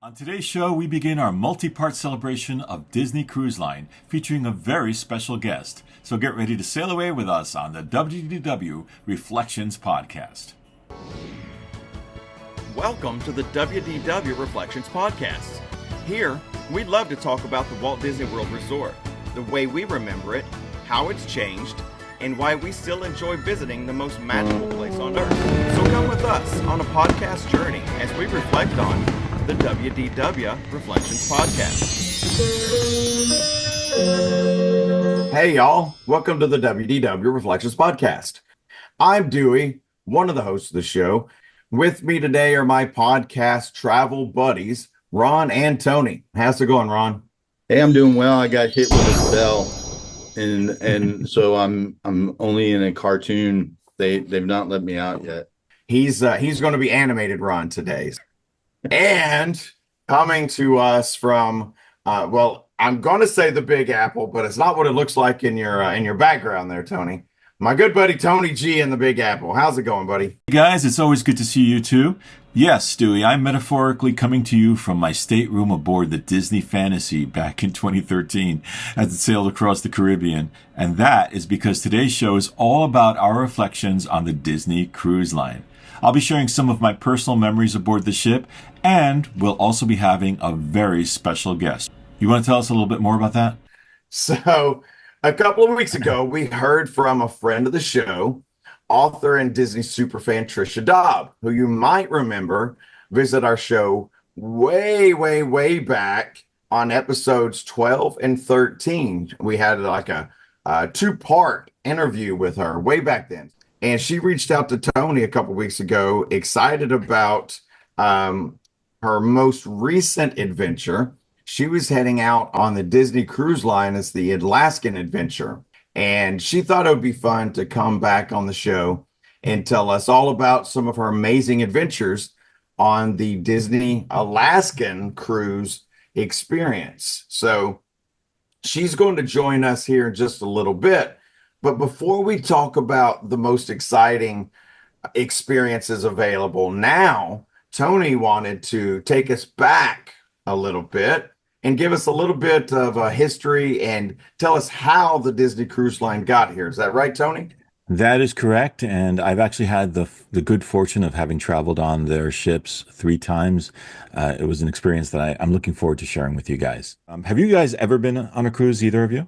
On today's show, we begin our multi-part celebration of Disney Cruise Line, featuring a very special guest. So get ready to sail away with us on the WDW Reflections Podcast. Welcome to the WDW Reflections Podcast. Here, we'd love to talk about the Walt Disney World Resort, the way we remember it, how it's changed, and why we still enjoy visiting the most magical place on Earth. So come with us on a podcast journey as we reflect on the WDW Reflections Podcast. Hey y'all, welcome to the WDW Reflections Podcast. I'm Dewey, one of the hosts of the show. With me today are my podcast travel buddies, Ron and Tony. How's it going, Ron? Hey, I'm doing well. I got hit with a spell, and so I'm only in a cartoon. They've not let me out yet. He's going to be animated, Ron, today. And coming to us from, I'm going to say the Big Apple, but it's not what it looks like in your background there, Tony. My good buddy Tony G in the Big Apple. How's it going, buddy? Hey guys, it's always good to see you too. Yes, Stewie, I'm metaphorically coming to you from my stateroom aboard the Disney Fantasy back in 2013 as it sailed across the Caribbean. And that is because today's show is all about our reflections on the Disney Cruise Line. I'll be sharing some of my personal memories aboard the ship, and we'll also be having a very special guest. You want to tell us a little bit more about that? So, a couple of weeks ago, we heard from a friend of the show, author and Disney superfan Trisha Daab, who you might remember visit our show way back on episodes 12 and 13. We had like a two-part interview with her way back then. And she reached out to Tony a couple weeks ago, excited about her most recent adventure. She was heading out on the Disney Cruise Line as the Alaskan Adventure. And she thought it would be fun to come back on the show and tell us all about some of her amazing adventures on the Disney Alaskan cruise experience. So she's going to join us here in just a little bit. But before we talk about the most exciting experiences available now, Tony wanted to take us back a little bit and give us a little bit of a history and tell us how the Disney Cruise Line got here. Is that right, Tony? That is correct, and I've actually had the good fortune of having traveled on their ships 3 times. It was an experience that I'm looking forward to sharing with you guys. Have you guys ever been on a cruise, either of you?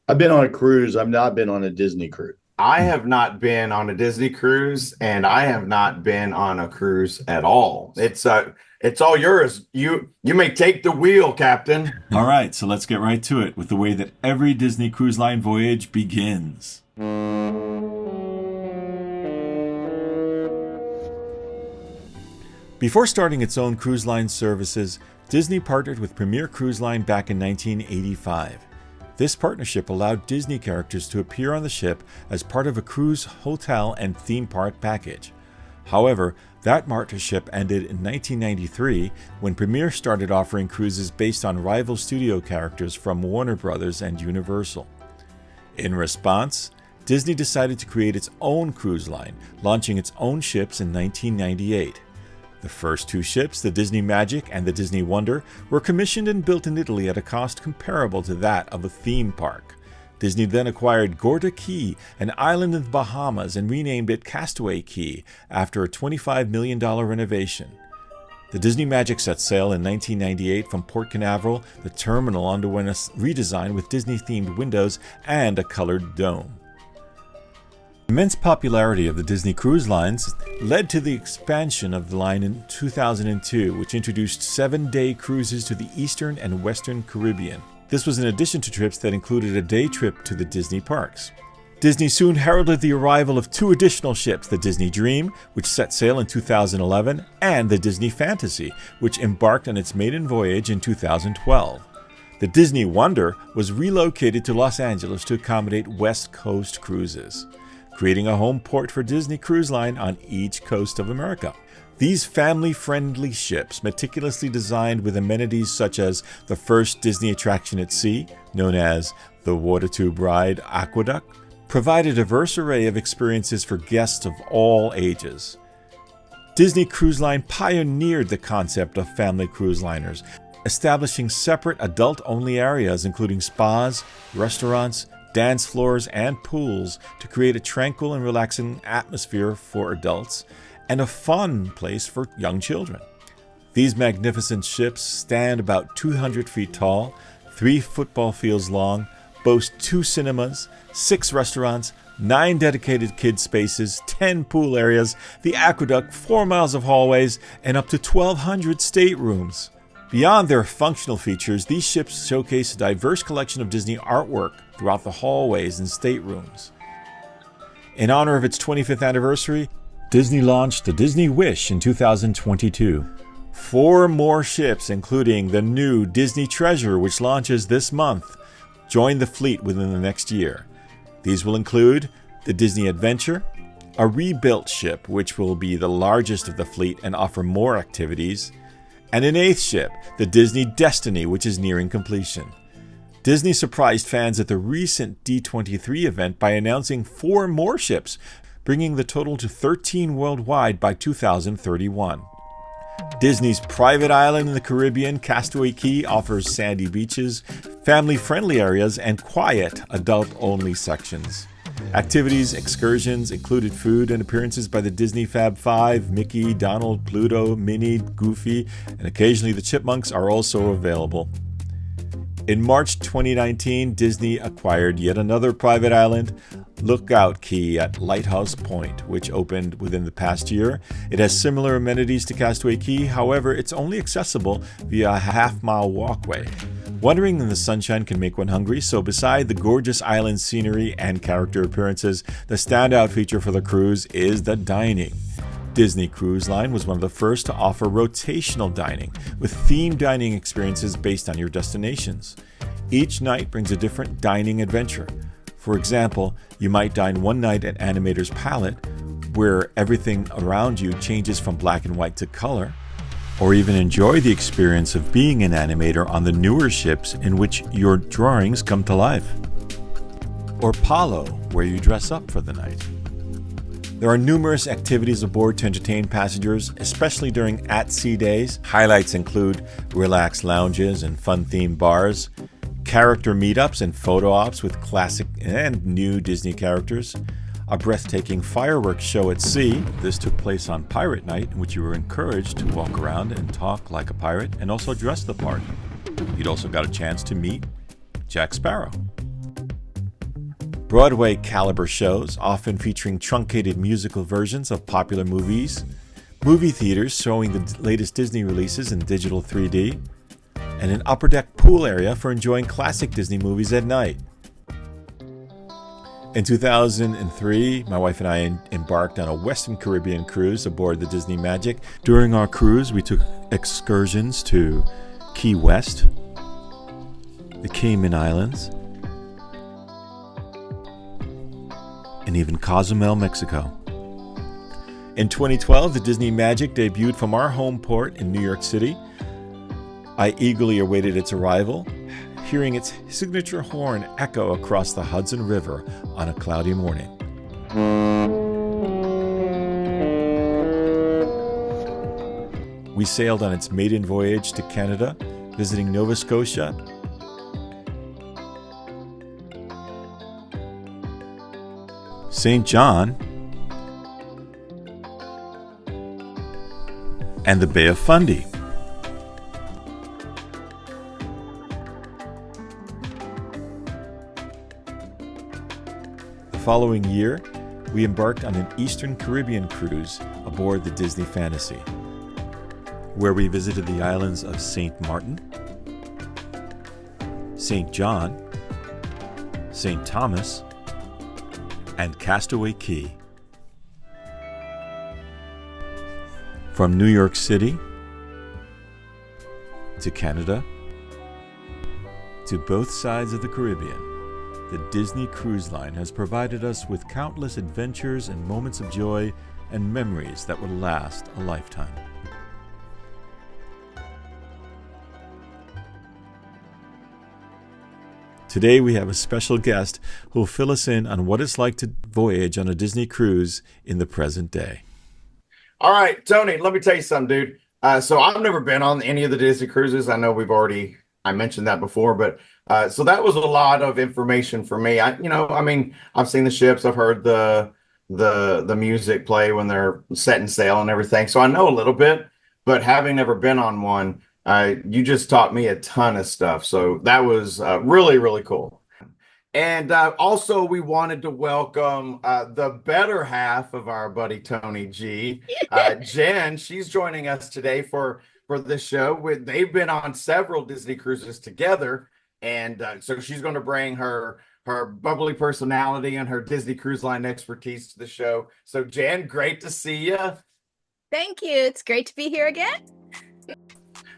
I've been on a cruise. I've not been on a Disney cruise. I have not been on a Disney cruise, and I have not been on a cruise at all. It's all yours. You may take the wheel, Captain. All right, so let's get right to it with the way that every Disney Cruise Line voyage begins. Before starting its own cruise line services, Disney partnered with Premier Cruise Line back in 1985. This partnership allowed Disney characters to appear on the ship as part of a cruise, hotel, and theme park package. However, that partnership ended in 1993 when Premier started offering cruises based on rival studio characters from Warner Brothers and Universal. In response, Disney decided to create its own cruise line, launching its own ships in 1998. The first 2 ships, the Disneymagic and the Disneywonder, were commissioned and built in Italy at a cost comparable to that of a theme park. Disney then acquired Gorda Cay, an island in the Bahamas, and renamed it Castawaycay after a $25 million renovation. The Disneymagic set sail in 1998 from Port Canaveral. The terminal underwent a redesign with Disney-themed windows and a colored dome. The immense popularity of the Disney Cruise Lines led to the expansion of the line in 2002, which introduced 7-day cruises to the Eastern and Western Caribbean. This was in addition to trips that included a day trip to the Disney parks. Disney soon heralded the arrival of 2 additional ships, the Disney Dream, which set sail in 2011, and the Disney Fantasy, which embarked on its maiden voyage in 2012. The Disneywonder was relocated to Los Angeles to accommodate West Coast cruises, creating a home port for Disney Cruise Line on each coast of America. These family-friendly ships, meticulously designed with amenities such as the first Disney attraction at sea, known as the Water Tube Ride Aqueduct, provide a diverse array of experiences for guests of all ages. Disney Cruise Line pioneered the concept of family cruise liners, establishing separate adult-only areas including spas, restaurants, dance floors, and pools to create a tranquil and relaxing atmosphere for adults and a fun place for young children. These magnificent ships stand about 200 feet tall, 3 football fields long, boast 2 cinemas, 6 restaurants, 9 dedicated kids spaces, 10 pool areas, the aqueduct, 4 miles of hallways, and up to 1,200 staterooms. Beyond their functional features, these ships showcase a diverse collection of Disney artwork throughout the hallways and staterooms. In honor of its 25th anniversary, Disney launched the Disney Wish in 2022. 4 more ships, including the new Disney Treasure, which launches this month, join the fleet within the next year. These will include the Disney Adventure, a rebuilt ship which will be the largest of the fleet and offer more activities, and an 8th ship, the Disney Destiny, which is nearing completion. Disney surprised fans at the recent D23 event by announcing 4 more ships, bringing the total to 13 worldwide by 2031. Disney's private island in the Caribbean, Castaway Cay, offers sandy beaches, family-friendly areas, and quiet, adult-only sections. Activities, excursions, included food and appearances by the Disney Fab Five, Mickey, Donald, Pluto, Minnie, Goofy, and occasionally the Chipmunks are also available. In March 2019, Disney acquired yet another private island, Lookout Cay at Lighthouse Point, which opened within the past year. It has similar amenities to Castaway Cay, however, it's only accessible via a half-mile walkway. Wandering in the sunshine can make one hungry, so beside the gorgeous island scenery and character appearances, the standout feature for the cruise is the dining. Disney Cruise Line was one of the first to offer rotational dining, with themed dining experiences based on your destinations. Each night brings a different dining adventure. For example, you might dine one night at Animator's Palette, where everything around you changes from black and white to color, or even enjoy the experience of being an animator on the newer ships in which your drawings come to life. Or Palo, where you dress up for the night. There are numerous activities aboard to entertain passengers, especially during at-sea days. Highlights include relaxed lounges and fun-themed bars, character meetups and photo ops with classic and new Disney characters, a breathtaking fireworks show at sea. This took place on Pirate Night, in which you were encouraged to walk around and talk like a pirate and also dress the part. You'd also got a chance to meet Jack Sparrow. Broadway caliber shows, often featuring truncated musical versions of popular movies, movie theaters showing the latest Disney releases in digital 3D, and an upper deck pool area for enjoying classic Disney movies at night. In 2003, my wife and I embarked on a Western Caribbean cruise aboard the Disneymagic. During our cruise, we took excursions to Key West, the Cayman Islands, and even Cozumel, Mexico. In 2012, the Disneymagic debuted from our home port in New York City. I eagerly awaited its arrival, hearing its signature horn echo across the Hudson River on a cloudy morning. We sailed on its maiden voyage to Canada, visiting Nova Scotia, St. John, and the Bay of Fundy. The following year, we embarked on an Eastern Caribbean cruise aboard the Disney Fantasy, where we visited the islands of St. Martin, St. John, St. Thomas, and Castaway Cay. From New York City to Canada to both sides of the Caribbean, the Disney Cruise Line has provided us with countless adventures and moments of joy and memories that will last a lifetime. Today we have a special guest who will fill us in on what it's like to voyage on a Disney cruise in the present day. All right, Tony, let me tell you something, dude. So I've never been on any of the Disney cruises. I know I mentioned that before, but so that was a lot of information for me. I mean, I've seen the ships, I've heard the music play when they're setting sail and everything. So I know a little bit, but having never been on one, you just taught me a ton of stuff. So that was really, really cool. And also, we wanted to welcome the better half of our buddy Tony G, Jen. She's joining us today for this show. They've been on several Disney cruises together, and so she's going to bring her bubbly personality and her Disney Cruise Line expertise to the show. So, Jen, great to see you. Thank you. It's great to be here again.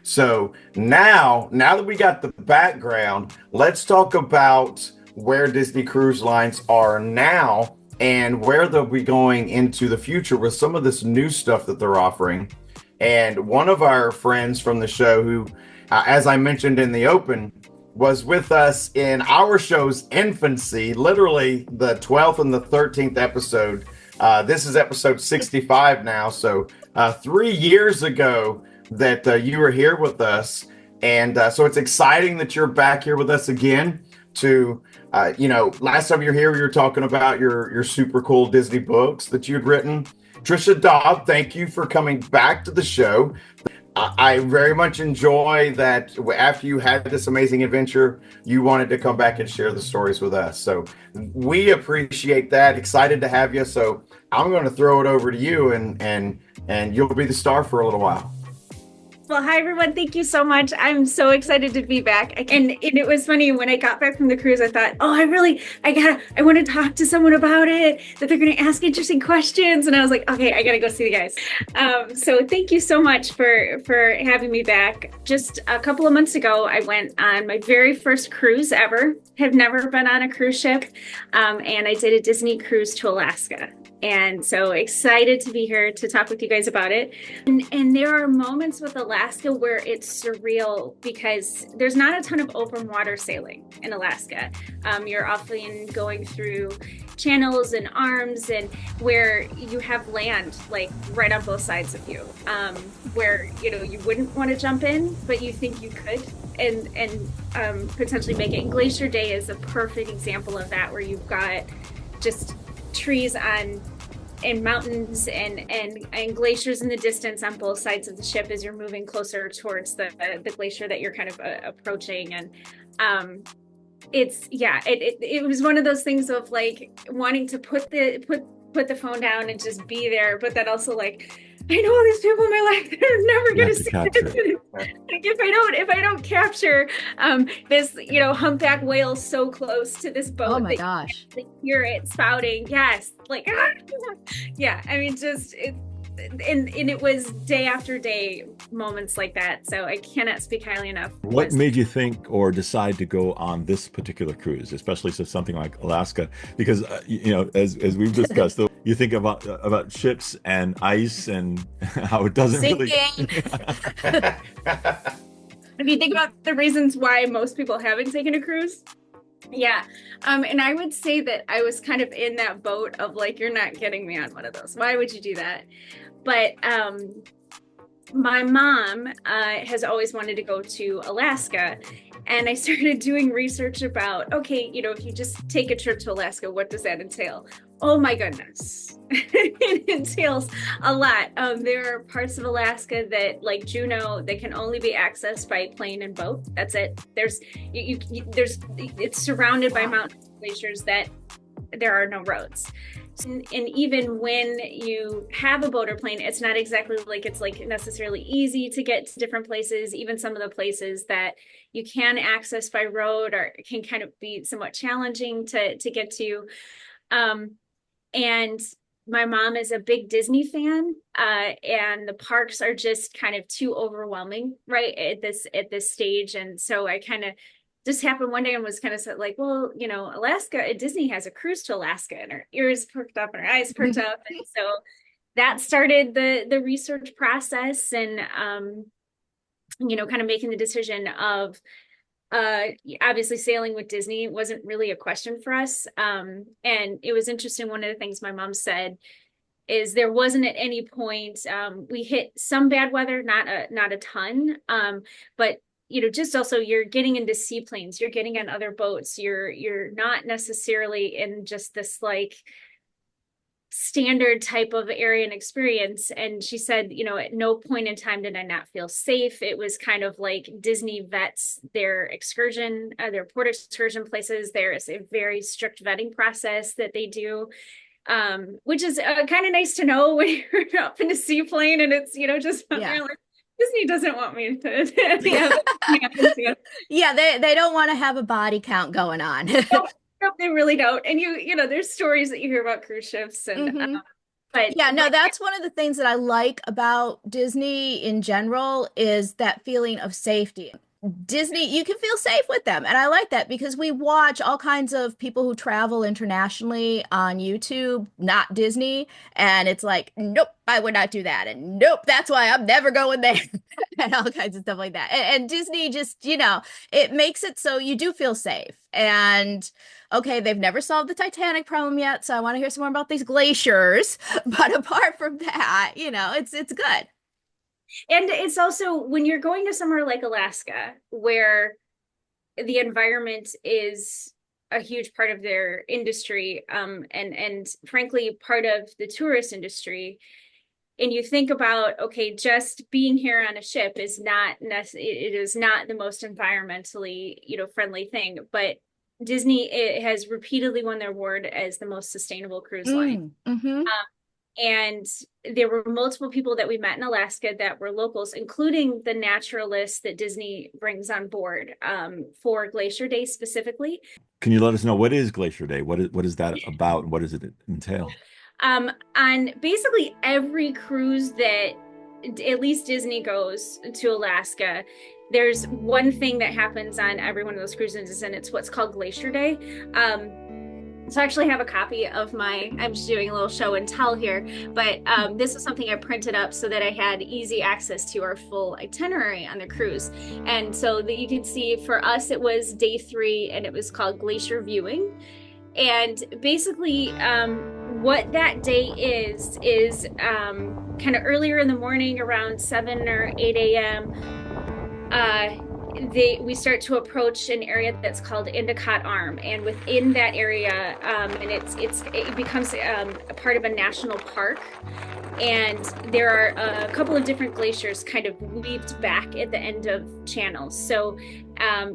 So now that we got the background, let's talk about where Disney Cruise Lines are now and where they'll be going into the future with some of this new stuff that they're offering. And one of our friends from the show who, as I mentioned in the open, was with us in our show's infancy, literally the 12th and the 13th episode. This is episode 65 now. So 3 years ago that you were here with us. And so it's exciting that you're back here with us again to last time you were here, we were talking about your super cool Disney books that you'd written. Trisha Daab, thank you for coming back to the show. I very much enjoy that after you had this amazing adventure, you wanted to come back and share the stories with us. So we appreciate that. Excited to have you. So I'm going to throw it over to you and you'll be the star for a little while. Well, hi, everyone. Thank you so much. I'm so excited to be back. And it was funny when I got back from the cruise, I thought, oh, I want to talk to someone about it, that they're going to ask interesting questions. And I was like, okay, I got to go see the guys. So thank you so much for having me back. Just a couple of months ago, I went on my very first cruise ever. Have never been on a cruise ship. And I did a Disney cruise to Alaska. And so excited to be here to talk with you guys about it. And there are moments with Alaska where it's surreal because there's not a ton of open water sailing in Alaska. You're often going through channels and arms and where you have land like right on both sides of you, where you wouldn't want to jump in, but you think you could and potentially make it. And Glacier Day is a perfect example of that, where you've got just trees and mountains and glaciers in the distance on both sides of the ship as you're moving closer towards the glacier that you're kind of approaching. And it was one of those things of like wanting to put the phone down and just be there, but then also like, I know all these people in my life that are never going to see it. Like if I don't capture this, humpback whale so close to this boat, oh my gosh, you hear it spouting, yes, like yeah. I mean, just and it was day after day moments like that. So I cannot speak highly enough. What made you think or decide to go on this particular cruise, especially something like Alaska? Because as we've discussed, you think about ships and ice and how it doesn't really. If you think about the reasons why most people haven't taken a cruise. Yeah. And I would say that I was kind of in that boat of like, you're not getting me on one of those. Why would you do that? But my mom has always wanted to go to Alaska. And I started doing research about, okay, if you just take a trip to Alaska, what does that entail? Oh my goodness. It entails a lot. There are parts of Alaska that, like Juneau, that can only be accessed by plane and boat. That's it. It's surrounded by mountains and glaciers that there are no roads. And even when you have a boat or plane, it's not exactly like it's like necessarily easy to get to different places. Even some of the places that you can access by road or can kind of be somewhat challenging to get to. And my mom is a big Disney fan, and the parks are just kind of too overwhelming, right, at this stage. And so I kind of just happened one day and was kind of like, well, Alaska, Disney has a cruise to Alaska, and her ears perked up and her eyes perked up. And so that started the research process and, kind of making the decision of, obviously sailing with Disney wasn't really a question for us. And it was interesting. One of the things my mom said is there wasn't at any point, we hit some bad weather, not a ton, but just also you're getting into seaplanes, you're getting on other boats, you're not necessarily in just this like standard type of area and experience. And she said, at no point in time did I not feel safe. It was kind of like Disney vets their excursion, their port excursion places. There is a very strict vetting process that they do, which is kind of nice to know when you're up in a seaplane and it's, just Yeah. like, Disney doesn't want me to. Yeah, they don't want to have a body count going on. No, they really don't. And there's stories that you hear about cruise ships and but yeah, no, that's one of the things that I like about Disney in general is that feeling of safety. Disney, you can feel safe with them. And I like that because we watch all kinds of people who travel internationally on YouTube, not Disney. And it's like, nope, I would not do that. And nope, that's why I'm never going there. And all kinds of stuff like that. And Disney just, it makes it so you do feel safe. And okay, they've never solved the Titanic problem yet. So I want to hear some more about these glaciers. But apart from that, it's good. And it's also when you're going to somewhere like Alaska, where the environment is a huge part of their industry, and frankly, part of the tourist industry. And you think about, okay, just being here on a ship is it is not the most environmentally, friendly thing. But Disney has repeatedly won their award as the most sustainable cruise line. And there were multiple people that we met in Alaska that were locals, including the naturalists that Disney brings on board for Glacier Day specifically. Can you let us know what is Glacier Day? What is that about, and what does it entail? On basically every cruise that at least Disney goes to Alaska, there's one thing that happens on every one of those cruises, and it's what's called Glacier Day. So I actually have a copy of I'm just doing a little show and tell here, but this was something I printed up so that I had easy access to our full itinerary on the cruise. And so that you can see for us, it was day 3 and it was called Glacier Viewing. And basically what that day is kind of earlier in the morning around 7 or 8 a.m. We start to approach an area that's called Endicott Arm, and within that area, and it becomes a part of a national park, and there are a couple of different glaciers kind of weaved back at the end of channels. So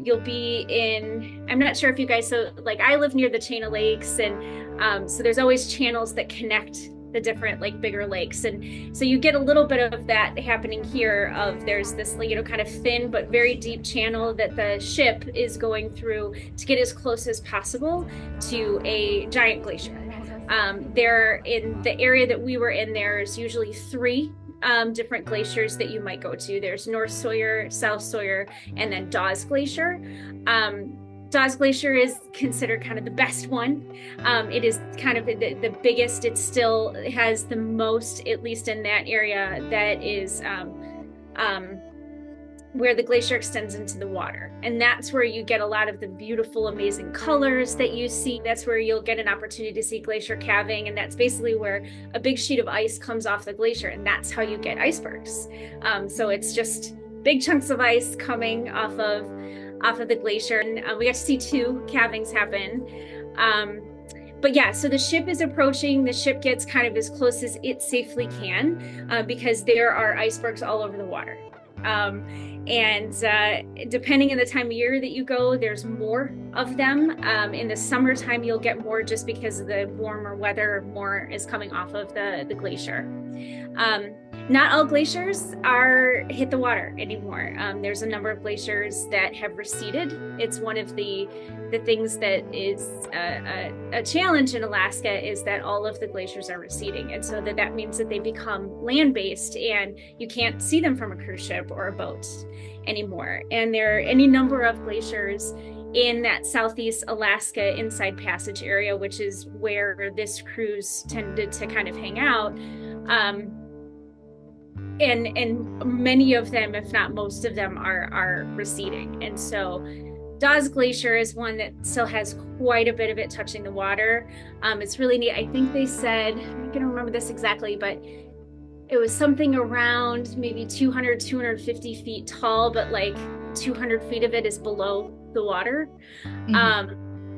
you'll be in, I'm not sure if you guys, so like I live near the chain of lakes, and so there's always channels that connect the different like bigger lakes, and so you get a little bit of that happening here. There's this kind of thin but very deep channel that the ship is going through to get as close as possible to a giant glacier. There in the area that we were in, there's usually 3 different glaciers that you might go to. There's North Sawyer, South Sawyer, and then Dawes Glacier. Dawes Glacier is considered kind of the best one. It is kind of the biggest. It still has the most, at least in that area, that is where the glacier extends into the water. And that's where you get a lot of the beautiful, amazing colors that you see. That's where you'll get an opportunity to see glacier calving. And that's basically where a big sheet of ice comes off the glacier. And that's how you get icebergs. So it's just big chunks of ice coming off of the glacier. And we got to see 2 calvings happen. But yeah, so the ship is approaching. The ship gets kind of as close as it safely can because there are icebergs all over the water. And depending on the time of year that you go, there's more of them. In the summertime, you'll get more just because of the warmer weather, more is coming off of the glacier. Not all glaciers hit the water anymore. There's a number of glaciers that have receded. It's one of the things that is a challenge in Alaska is that all of the glaciers are receding. And so that means that they become land-based and you can't see them from a cruise ship or a boat anymore. And there are any number of glaciers in that Southeast Alaska Inside Passage area, which is where this cruise tended to kind of hang out. And many of them, if not most of them, are receding. And so Dawes Glacier is one that still has quite a bit of it touching the water. It's really neat. I think they said, I'm not gonna remember this exactly, but it was something around maybe 200, 250 feet tall, but like 200 feet of it is below the water.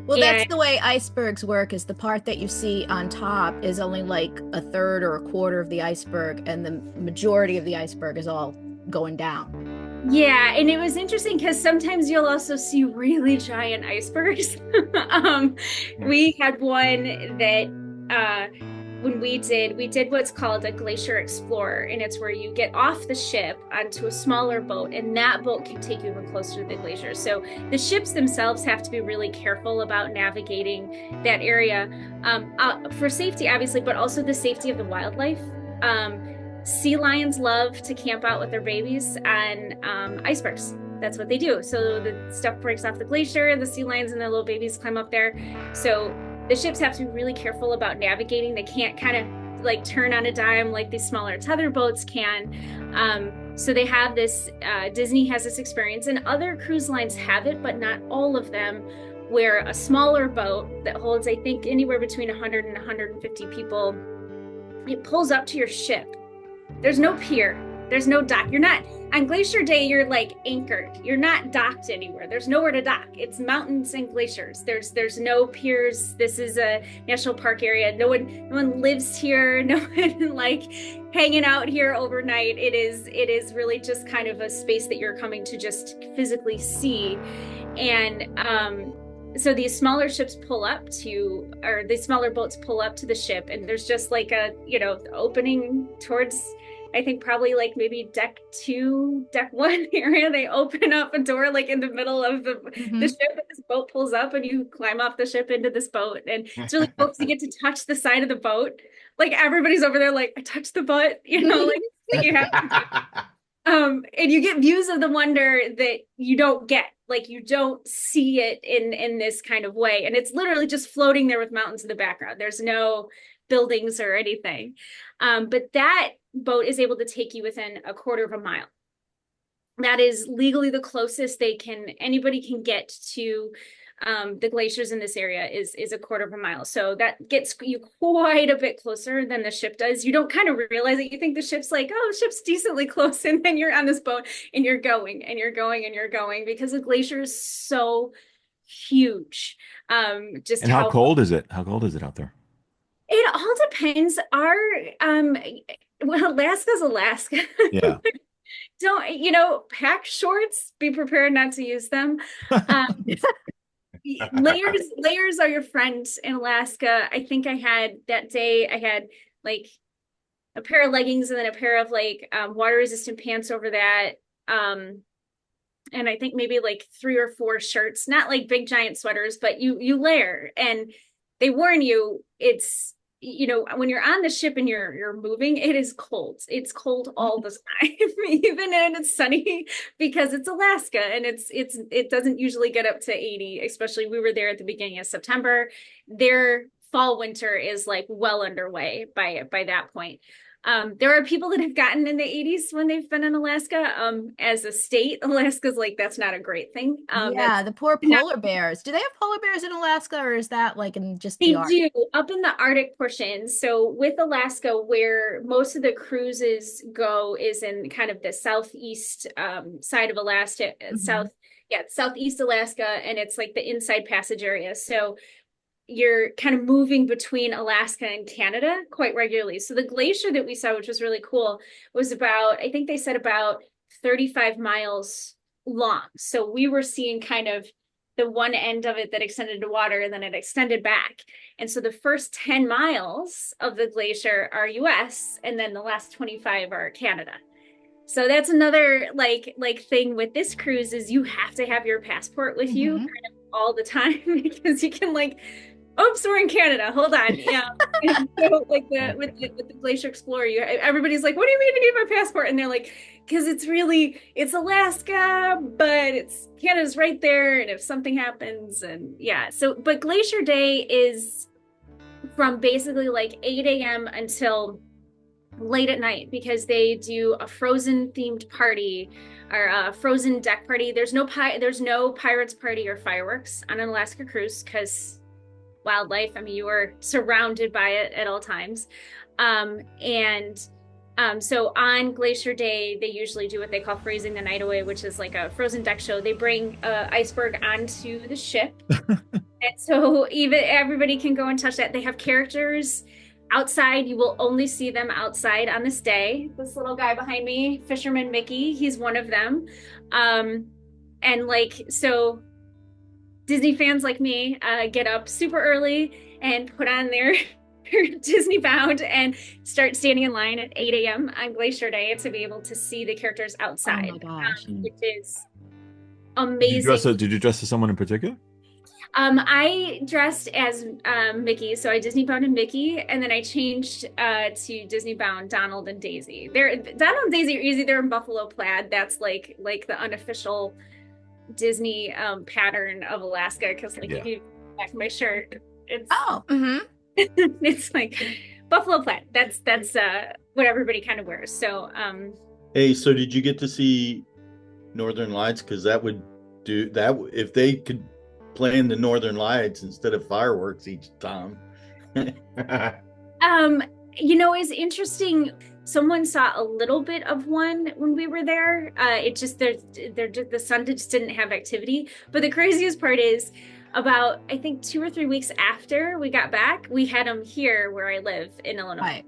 Well, that's the way icebergs work, is the part that you see on top is only like a third or a quarter of the iceberg, and the majority of the iceberg is all going down. Yeah, and it was interesting because sometimes you'll also see really giant icebergs. We had one that when we did what's called a glacier explorer, and it's where you get off the ship onto a smaller boat, and that boat can take you even closer to the glacier. So the ships themselves have to be really careful about navigating that area for safety, obviously, but also the safety of the wildlife. Sea lions love to camp out with their babies on icebergs. That's what they do. So the stuff breaks off the glacier, the sea lions and their little babies climb up there. So the ships have to be really careful about navigating. They can't kind of like turn on a dime like these smaller tether boats can. So they have this, Disney has this experience, and other cruise lines have it, but not all of them, where a smaller boat that holds, I think, anywhere between 100 and 150 people, it pulls up to your ship. There's no pier. There's no dock. You're not, on Glacier Day, you're like anchored. You're not docked anywhere. There's nowhere to dock. It's mountains and glaciers. There's no piers. This is a national park area. No one lives here. No one like hanging out here overnight. It is really just kind of a space that you're coming to just physically see. And so these smaller ships pull up to, or these smaller boats pull up to the ship, and there's just like a, opening towards, I think probably like maybe deck 2, deck 1 area. They open up a door like in the middle of the ship, and this boat pulls up, and you climb off the ship into this boat. And it's really cool because you get to touch the side of the boat. Like everybody's over there like, I touched the butt, like you have to and you get views of the wonder that you don't get. Like you don't see it in this kind of way. And it's literally just floating there with mountains in the background. There's no buildings or anything. But that boat is able to take you within a quarter of a mile. That is legally the closest anybody can get to the glaciers in this area is a quarter of a mile. So that gets you quite a bit closer than the ship does. You don't kind of realize it. You think the ship's like, oh, the ship's decently close. And then you're on this boat and you're going and you're going and you're going because the glacier is so huge. And how cold is it? How cold is it out there? It all depends. Alaska's Alaska. Yeah. Don't, pack shorts, be prepared not to use them. Layers are your friend in Alaska. I think I had like a pair of leggings and then a pair of like water resistant pants over that. And I think maybe like 3 or 4 shirts, not like big giant sweaters, but you layer, and they warn you it's, when you're on the ship and you're moving, it is cold. It's cold all the time, even when it's sunny, because it's Alaska and it doesn't usually get up to 80, especially we were there at the beginning of September. Their fall winter is like well underway by that point. There are people that have gotten in the 80s when they've been in Alaska. As a state, Alaska's like, that's not a great thing. Yeah, the poor polar bears. Do they have polar bears in Alaska, or is that like in just the Arctic? They do, up in the Arctic portion. So with Alaska, where most of the cruises go is in kind of the southeast side of Alaska, southeast Alaska, and it's like the inside passage area. So you're kind of moving between Alaska and Canada quite regularly. So the glacier that we saw, which was really cool, was about, I think they said about 35 miles long. So we were seeing kind of the one end of it that extended to water, and then it extended back. And so the first 10 miles of the glacier are US, and then the last 25 are Canada. So that's another like thing with this cruise is you have to have your passport with you kind of all the time, because you can like, oops, we're in Canada. Hold on. Yeah. And so like with the Glacier Explorer, everybody's like, what do you mean I need my passport? And they're like, because it's Alaska, but Canada's right there. And if something happens, and yeah. So, but Glacier Day is from basically like 8 a.m. until late at night because they do a Frozen themed party or a Frozen deck party. There's no pirates party or fireworks on an Alaska cruise because wildlife. I mean, you are surrounded by it at all times. So on Glacier Day, they usually do what they call Freezing the Night Away, which is like a frozen deck show. They bring iceberg onto the ship. And so even everybody can go and touch that. They have characters outside. You will only see them outside on this day. This little guy behind me, Fisherman Mickey, he's one of them. And like, so Disney fans like me get up super early and put on their Disney bound and start standing in line at 8 a.m. on Glacier Day to be able to see the characters outside. Oh my gosh. Which is amazing. Did you dress as someone in particular? I dressed as Mickey, so I Disney bound Mickey, and then I changed to Disney bound Donald and Daisy. Donald and Daisy are easy. They're in buffalo plaid. That's like the unofficial Disney pattern of Alaska, because like if you back my shirt, it's it's like buffalo plaid. That's what everybody kind of wears. So hey, so did you get to see Northern Lights? Because that would do that if they could plan the Northern Lights instead of fireworks each time. It's interesting. Someone saw a little bit of one when we were there. It just the sun just didn't have activity. But the craziest part is about, I think 2 or 3 weeks after we got back, we had them here where I live in Illinois. Right.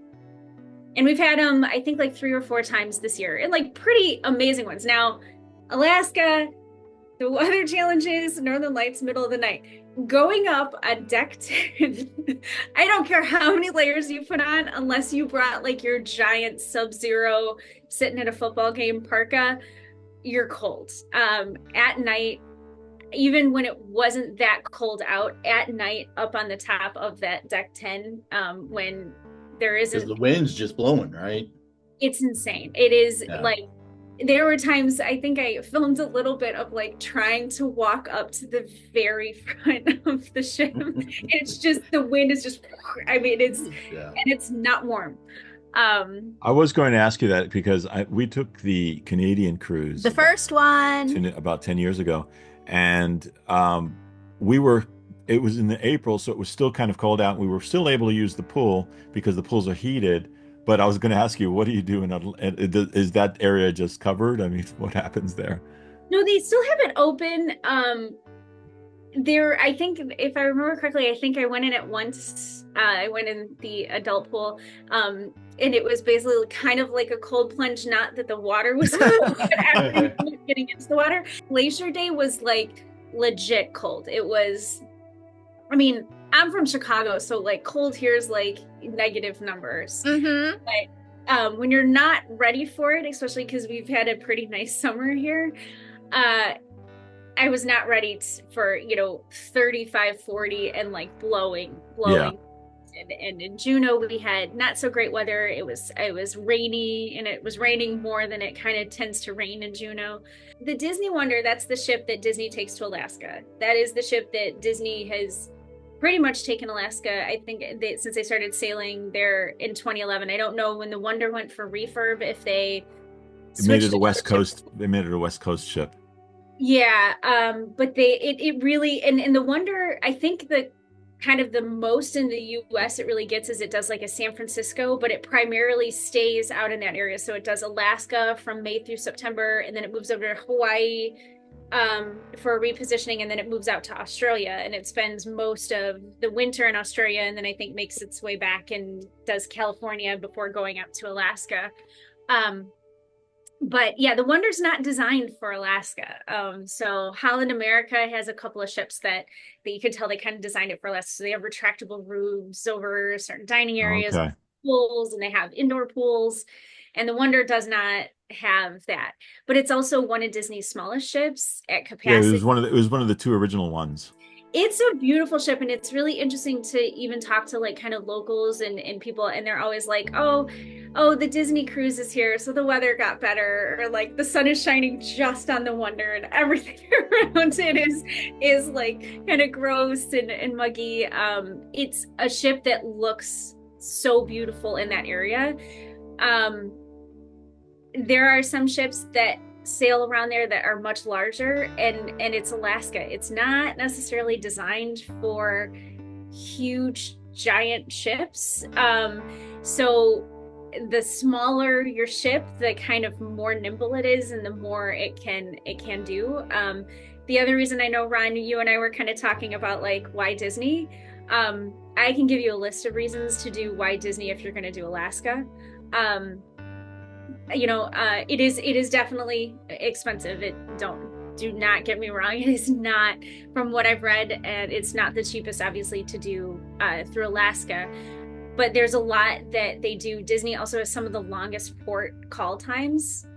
And we've had them, I think, like 3 or 4 times this year, and like pretty amazing ones. Now, Alaska, the weather challenges, Northern Lights, middle of the night. Going up a deck 10, I don't care how many layers you put on, unless you brought like your giant Sub-Zero sitting at a football game parka, you're cold. At night, even when it wasn't that cold out, at night up on the top of that deck 10, when there isn't... Because the wind's just blowing, right? It's insane. It is like... There were times, I think I filmed a little bit of like trying to walk up to the very front of the ship. It's just, the wind is just, I mean, and it's not warm. I was going to ask you that because we took the Canadian cruise. The first one. About 10 years ago. And it was in the April, so it was still kind of cold out. We were still able to use the pool because the pools are heated. But I was going to ask you, what do you do is that area just covered? I mean, what happens there? No, they still have it open. I think, if I remember correctly, I think I went in it once. I went in the adult pool, and it was basically kind of like a cold plunge. Not that the water was cold, but after getting into the water, Glacier Day was like legit cold. It was, I mean, I'm from Chicago, so like cold here is like negative numbers. Mm-hmm. But when you're not ready for it, especially because we've had a pretty nice summer here, I was not ready for 35, 40 and like blowing. Yeah. And in Juneau we had not so great weather. It was rainy, and it was raining more than it kind of tends to rain in Juneau. The Disneywonder, that's the ship that Disney takes to Alaska. That is the ship that Disney has pretty much taken Alaska. I think since they started sailing there in 2011. I don't know when the Wonder went for refurb, if they made it a West Coast. They made it a West Coast ship. Yeah, but it really, and the Wonder, I think the kind of the most in the U.S. it really gets is it does like a San Francisco, but it primarily stays out in that area. So it does Alaska from May through September, and then it moves over to Hawaii for repositioning, and then it moves out to Australia, and it spends most of the winter in Australia, and then I think makes its way back and does California before going up to Alaska. But yeah, the Wonder's not designed for Alaska. So Holland America has a couple of ships that you could tell they kind of designed it for Alaska. So they have retractable roofs over certain dining areas, pools, and they have indoor pools. And the Wonder does not have that, but it's also one of Disney's smallest ships at capacity. Yeah, it was one of the 2 original ones. It's a beautiful ship, and it's really interesting to even talk to like kind of locals and people, and they're always like, oh, the Disney cruise is here, so the weather got better, or like the sun is shining just on the Wonder, and everything around it is like kind of gross and muggy. It's a ship that looks so beautiful in that area. There are some ships that sail around there that are much larger, and it's Alaska. It's not necessarily designed for huge giant ships. So the smaller your ship, the kind of more nimble it is and the more it can do. The other reason, I know, Ron, you and I were kind of talking about like why Disney. I can give you a list of reasons to do why Disney if you're going to do Alaska. It is definitely expensive. Do not get me wrong. It is not, from what I've read, and it's not the cheapest, obviously, to do through Alaska. But there's a lot that they do. Disney also has some of the longest port call times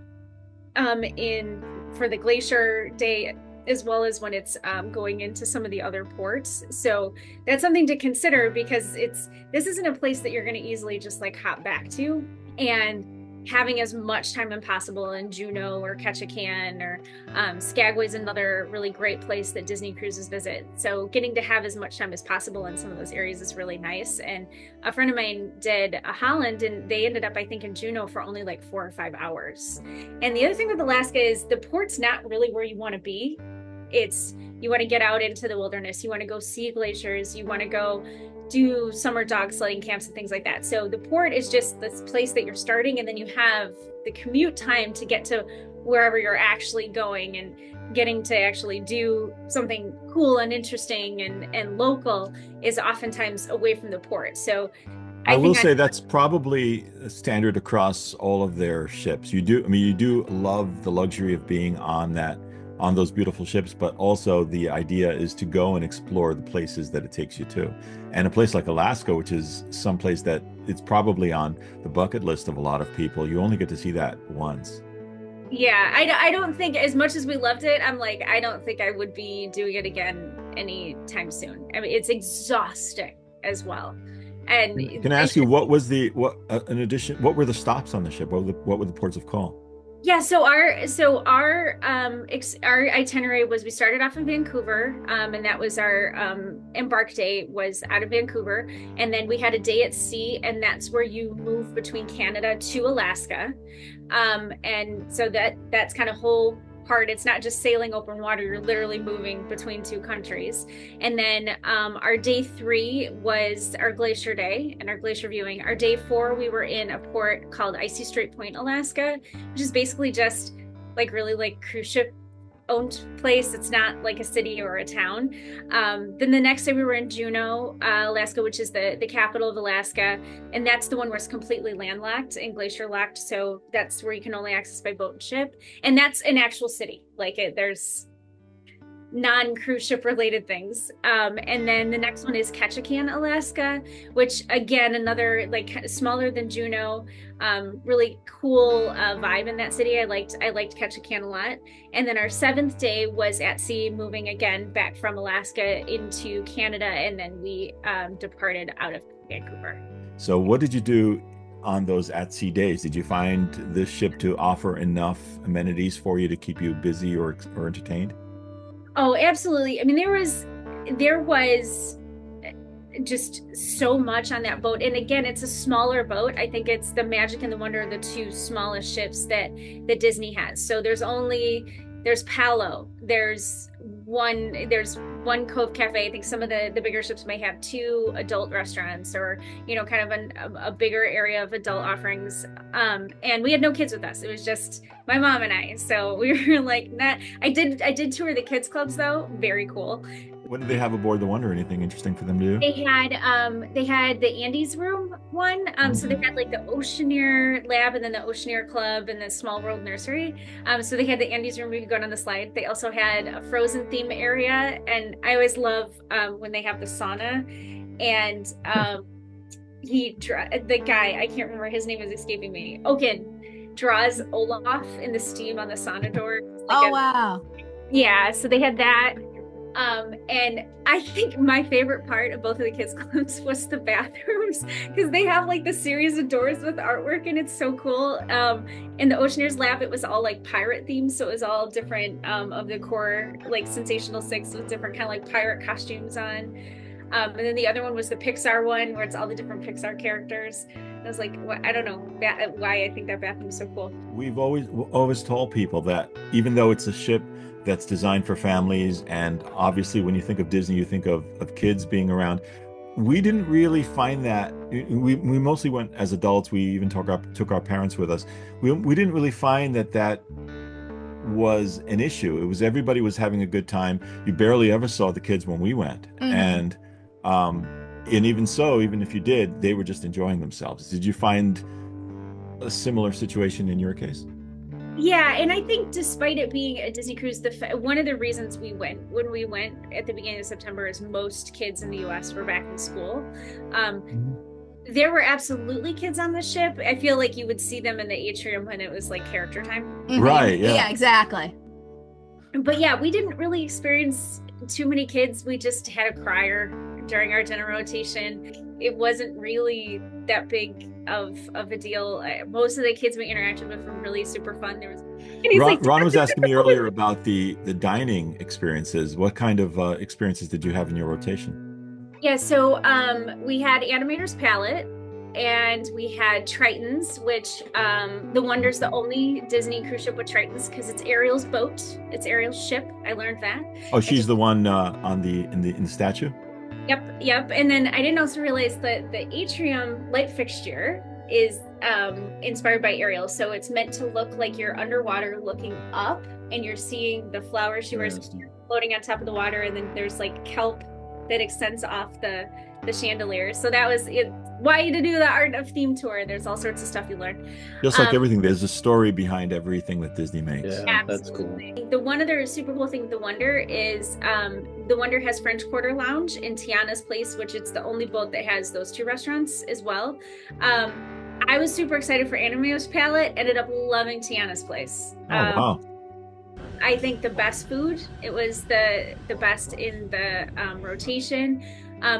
for the Glacier Day, as well as when it's going into some of the other ports. So that's something to consider, because this isn't a place that you're going to easily just like hop back to. And having as much time as possible in Juneau or Ketchikan or Skagway is another really great place that Disney cruises visit. So getting to have as much time as possible in some of those areas is really nice. And a friend of mine did a Holland, and they ended up, I think, in Juneau for only like 4 or 5 hours. And the other thing with Alaska is the port's not really where you want to be. You want to get out into the wilderness. You want to go see glaciers. You want to go do summer dog sledding camps and things like that. So the port is just this place that you're starting, and then you have the commute time to get to wherever you're actually going, and getting to actually do something cool and interesting and local is oftentimes away from the port. So I will say that's probably standard across all of their ships. You do love the luxury of being on those beautiful ships, but also the idea is to go and explore the places that it takes you to. And a place like Alaska, which is someplace that it's probably on the bucket list of a lot of people, you only get to see that once. Yeah, I don't think, as much as we loved it, I'm like, I don't think I would be doing it again anytime soon. I mean, it's exhausting as well. And can I ask you, what were the stops on the ship? What were the ports of call? Yeah, so our itinerary was, we started off in Vancouver, and that was our embark day was out of Vancouver, and then we had a day at sea, and that's where you move between Canada to Alaska, and so that's kind of whole part. It's not just sailing open water, you're literally moving between two countries. And then our day 3 was our glacier day and our glacier viewing. Our day 4, we were in a port called Icy Strait Point, Alaska, which is basically just like really like cruise ship owned place. It's not like a city or a town. Then the next day we were in Juneau, Alaska, which is the capital of Alaska. And that's the one where it's completely landlocked and glacier locked. So that's where you can only access by boat and ship. And that's an actual city. There's non-cruise ship related things. And then the next one is Ketchikan, Alaska, which again, another like smaller than Juneau, really cool vibe in that city. I liked Ketchikan a lot. And then our 7th day was at sea, moving again back from Alaska into Canada. And then we departed out of Vancouver. So what did you do on those at sea days? Did you find this ship to offer enough amenities for you to keep you busy or entertained? Oh, absolutely. I mean, there was just so much on that boat. And again, it's a smaller boat. I think it's the Magic and the Wonder are the 2 smallest ships that Disney has. So there's Palo, there's one Cove Cafe. I think some of the bigger ships may have 2 adult restaurants, or kind of a bigger area of adult offerings. And we had no kids with us. It was just my mom and I. So we were like, I did tour the kids clubs though. Very cool. What did they have aboard the Wonder? Anything interesting for them to do? They had the Andes room one. So they had like the Oceaneer lab, and then the Oceaneer club, and the Small World nursery. So they had the Andes room where you could go down the slide. They also had a Frozen theme area, and I always love when they have the sauna. And the guy, I can't remember, his name is escaping me. Okin draws Olaf in the steam on the sauna door. Wow. Yeah, so they had that. And I think my favorite part of both of the kids clubs was the bathrooms, because they have like the series of doors with artwork, and it's so cool. In the Oceaneers lab, it was all like pirate themes, so it was all different of the core like Sensational 6 with different kind of like pirate costumes on. And then the other one was the Pixar one, where it's all the different Pixar characters. I was like, I don't know why I think that bathroom is so cool. We've always told people that even though it's a ship that's designed for families, and obviously when you think of Disney, you think of kids being around, we didn't really find that. We mostly went as adults. We even took our parents with us. We didn't really find that was an issue. It was everybody was having a good time. You barely ever saw the kids when we went. And even so, even if you did, they were just enjoying themselves. Did you find a similar situation in your case? Yeah, and I think despite it being a Disney cruise, one of the reasons when we went at the beginning of September is most kids in the US were back in school. There were absolutely kids on the ship. I feel like you would see them in the atrium when it was like character time. Right, yeah. Yeah, exactly. But yeah, we didn't really experience too many kids. We just had a crier during our dinner rotation. It wasn't really that big of a deal. Most of the kids we interacted with were really super fun. Ron was asking me earlier about the dining experiences. What kind of experiences did you have in your rotation? Yeah, so we had Animator's Palette, and we had Tritons, which the Wonder's the only Disney cruise ship with Tritons because it's Ariel's boat. It's Ariel's ship. I learned that. Oh, she's the one in the statue? Yep. And then I didn't also realize that the atrium light fixture is inspired by Ariel. So it's meant to look like you're underwater looking up and you're seeing the flowers she wears floating on top of the water. And then there's like kelp that extends off the chandelier. So that was it. Why to do the Art of Theme tour. There's all sorts of stuff you learn. Just like everything, there's a story behind everything that Disney makes. Yeah, that's cool. The one other super cool thing with the Wonder is the Wonder has French Quarter Lounge in Tiana's Place, which it's the only boat that has those two restaurants as well. I was super excited for Animator's Palette, ended up loving Tiana's Place. Wow. I think the best food, it was the best in the rotation.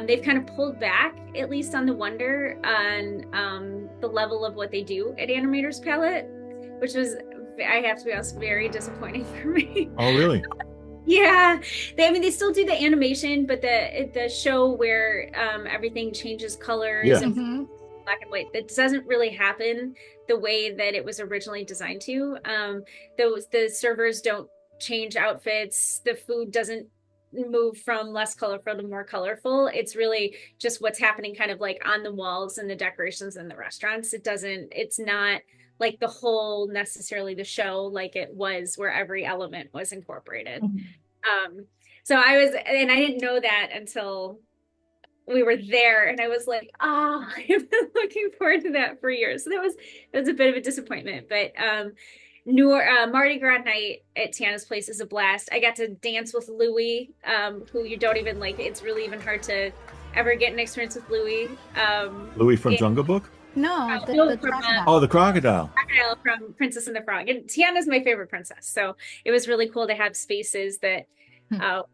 They've kind of pulled back, at least on the Wonder, on the level of what they do at Animator's Palette, which was, I have to be honest, very disappointing for me. Oh, really? Yeah, they still do the animation, but the show where everything changes colors and black and white, that doesn't really happen the way that it was originally designed to. The servers don't change outfits, the food doesn't move from less colorful to more colorful. It's really just what's happening kind of like on the walls and the decorations in the restaurants. It's not like the whole necessarily the show like it was where every element was incorporated. So I didn't know that until we were there, and I was like, I've been looking forward to that for years. So that was a bit of a disappointment, but Mardi Gras night at Tiana's Place is a blast. I got to dance with Louie, who you don't even like. It's really even hard to ever get an experience with Louie. Louie from Jungle Book? No, the crocodile. The crocodile. Crocodile from Princess and the Frog. And Tiana's my favorite princess, so it was really cool to have spaces that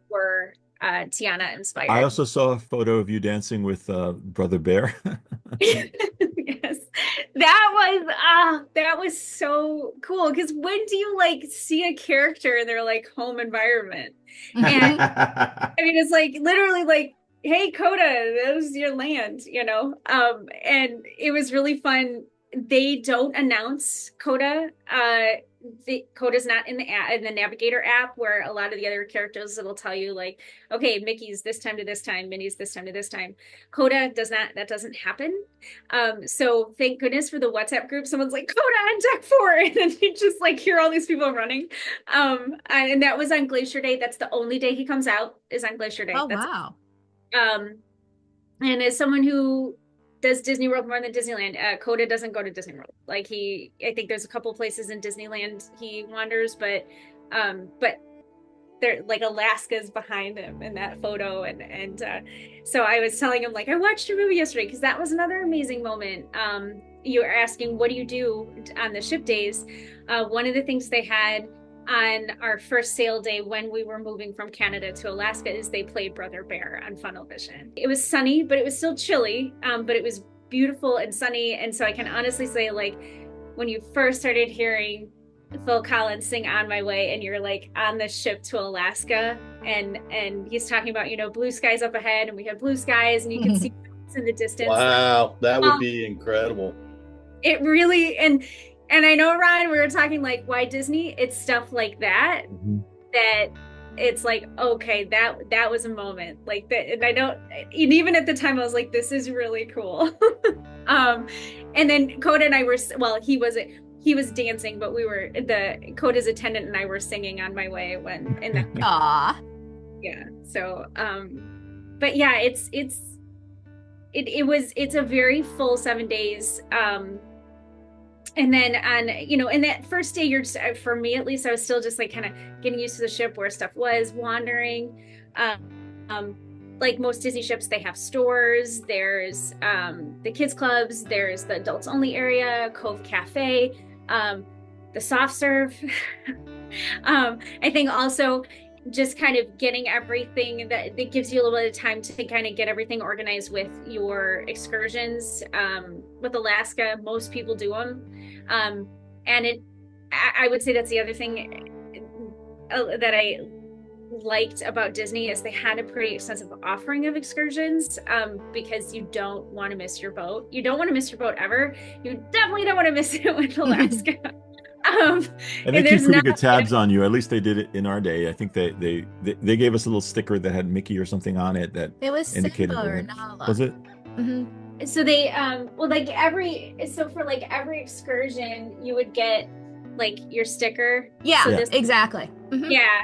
were Tiana inspired. I also saw a photo of you dancing with Brother Bear. Yes, that was so cool, because when do you like see a character in their like home environment? And I mean, it's like literally like, hey, Coda, that was your land, and it was really fun. They don't announce Coda. Coda's not in the Navigator app, where a lot of the other characters, it'll tell you like, okay, Mickey's this time to this time, Minnie's this time to this time. Coda does not. That doesn't happen. So thank goodness for the WhatsApp group. Someone's like, Coda on deck 4, and then you just like hear all these people running. And that was on Glacier Day. That's the only day he comes out, is on Glacier Day. Wow. And as someone who does Disney World more than Disneyland, Coda doesn't go to Disney World. Like I think there's a couple places in Disneyland he wanders, but they're like Alaska's behind him in that photo. And so I was telling him like, I watched your movie yesterday, because that was another amazing moment. You were asking, what do you do on the ship days? One of the things they had on our first sail day when we were moving from Canada to Alaska is they played Brother Bear on Funnel Vision. It was sunny, but it was still chilly, but it was beautiful and sunny. And so I can honestly say, like, when you first started hearing Phil Collins sing "On My Way," and you're like on the ship to Alaska, and he's talking about, blue skies up ahead, and we have blue skies, and you can see in the distance. Wow, that would be incredible. It really, and I know, Ryan, we were talking like, why Disney? It's stuff like that that it's like, okay, that was a moment like that. And and even at the time I was like, this is really cool. And then Coda and I were, well, he was dancing, but Coda's attendant and I were singing "On My Way" Aw. Yeah. So, but yeah, it's a very full 7 days. And then in that first day, for me at least, I was still just like kind of getting used to the ship, where stuff was, wandering. Like most Disney ships, they have stores. There's the kids clubs. There's the adults only area, Cove Cafe, the soft serve. I think also just kind of getting everything that gives you a little bit of time to kind of get everything organized with your excursions. With Alaska, most people do them. And I would say that's the other thing that I liked about Disney is they had a pretty extensive offering of excursions, because you don't want to miss your boat. You don't want to miss your boat ever. You definitely don't want to miss it with Alaska. And they keep pretty good tabs on you. At least they did it in our day. I think they gave us a little sticker that had Mickey or something on it that It was indicated Simba or it. Nala. Was it? So they for like every excursion you would get like your sticker. Yeah, so exactly. Yeah.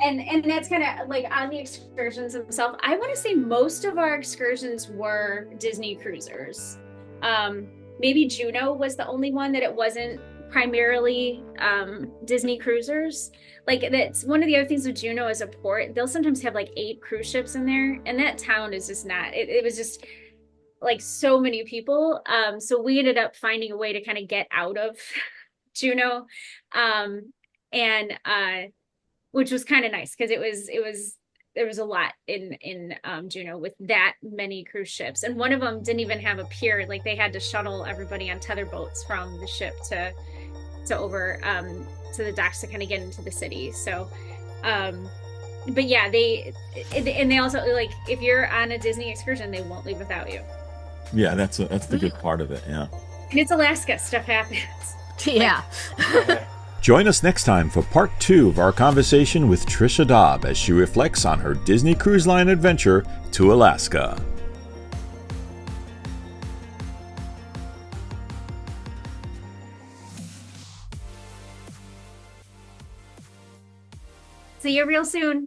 And that's kind of like on the excursions themselves. I want to say most of our excursions were Disney cruisers. Maybe Juneau was the only one that it wasn't primarily Disney cruisers. Like, that's one of the other things with Juneau as a port. They'll sometimes have like 8 cruise ships in there, and that town is just not. It was just like so many people. So we ended up finding a way to kind of get out of Juneau, and which was kind of nice because there was a lot in Juneau with that many cruise ships, and one of them didn't even have a pier. Like, they had to shuttle everybody on tether boats from the ship to over to the docks to kind of get into the city. So but yeah, they also, like, if you're on a Disney excursion, they won't leave without you. Yeah, that's the good part of it. Yeah, and it's Alaska, stuff happens. Yeah. Join us next time for part 2 of our conversation with Trisha Daab as she reflects on her Disney Cruise Line adventure to Alaska. See you real soon.